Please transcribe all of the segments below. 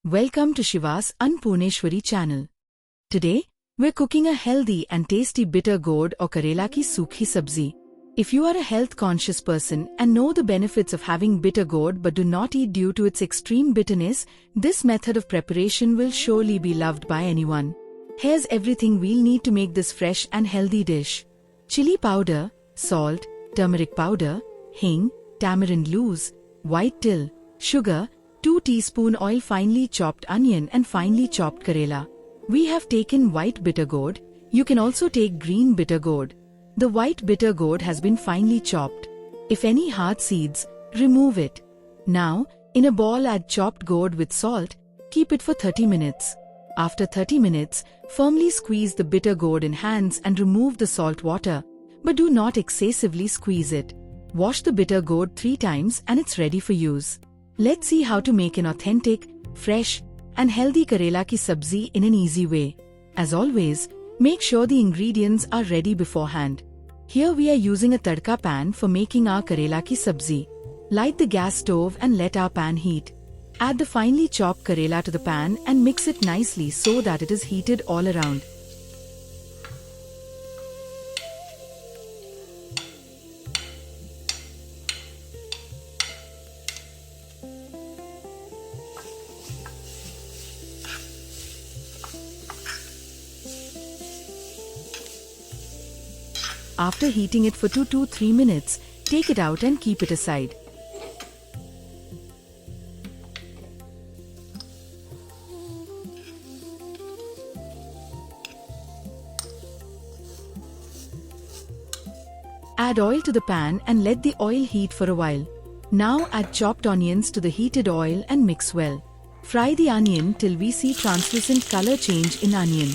Welcome to Shiva's Annapurneshwari channel. Today, we're cooking a healthy and tasty bitter gourd or karela ki sukhi sabzi. If you are a health-conscious person and know the benefits of having bitter gourd but do not eat due to its extreme bitterness, this method of preparation will surely be loved by anyone. Here's everything we'll need to make this fresh and healthy dish. Chili powder, salt, turmeric powder, hing, tamarind loose, white till, sugar, 2 teaspoon oil, finely chopped onion and finely chopped karela. We have taken white bitter gourd. You can also take green bitter gourd. The white bitter gourd has been finely chopped. If any hard seeds, remove it. Now, in a bowl add chopped gourd with salt, keep it for 30 minutes. After 30 minutes, firmly squeeze the bitter gourd in hands and remove the salt water, but do not excessively squeeze it. Wash the bitter gourd 3 times and it's ready for use. Let's see how to make an authentic, fresh, and healthy karela ki sabzi in an easy way. As always, make sure the ingredients are ready beforehand. Here we are using a tadka pan for making our karela ki sabzi. Light the gas stove and let our pan heat. Add the finely chopped karela to the pan and mix it nicely so that it is heated all around. After heating it for 2 to 3 minutes, take it out and keep it aside. Add oil to the pan and let the oil heat for a while. Now add chopped onions to the heated oil and mix well. Fry the onion till we see translucent color change in onion.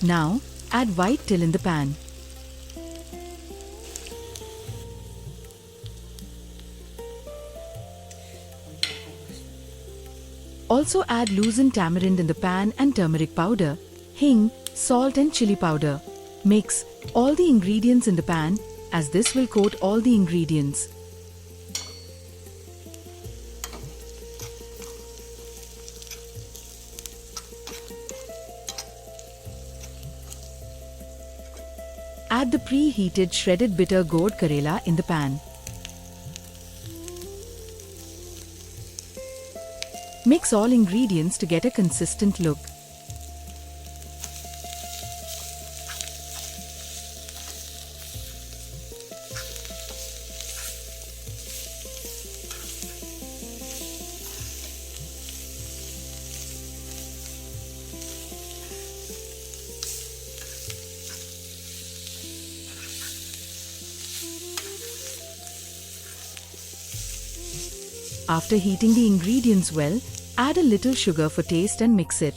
Now, add white till in the pan. Also add loosened tamarind in the pan and turmeric powder, hing, salt and chili powder. Mix all the ingredients in the pan, as this will coat all the ingredients. Add the preheated shredded bitter gourd karela in the pan. Mix all ingredients to get a consistent look. After heating the ingredients well, add a little sugar for taste and mix it.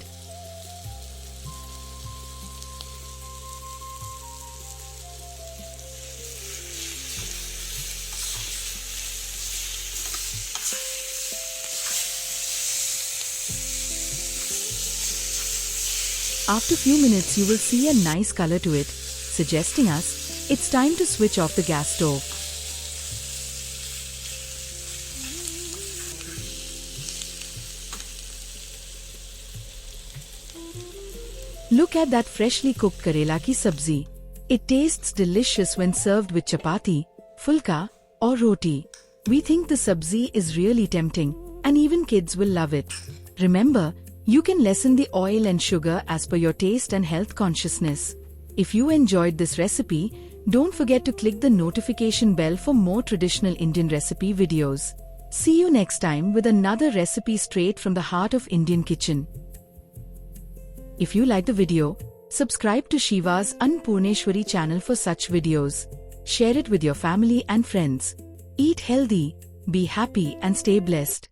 After few minutes you will see a nice color to it, suggesting us it's time to switch off the gas stove. Look at that freshly cooked karela ki sabzi. It tastes delicious when served with chapati, fulka, or roti. We think the sabzi is really tempting, and even kids will love it. Remember, you can lessen the oil and sugar as per your taste and health consciousness. If you enjoyed this recipe, don't forget to click the notification bell for more traditional Indian recipe videos. See you next time with another recipe straight from the heart of Indian kitchen. If you like the video, subscribe to Shiva's Annapurneshwari channel for such videos. Share it with your family and friends. Eat healthy, be happy and stay blessed.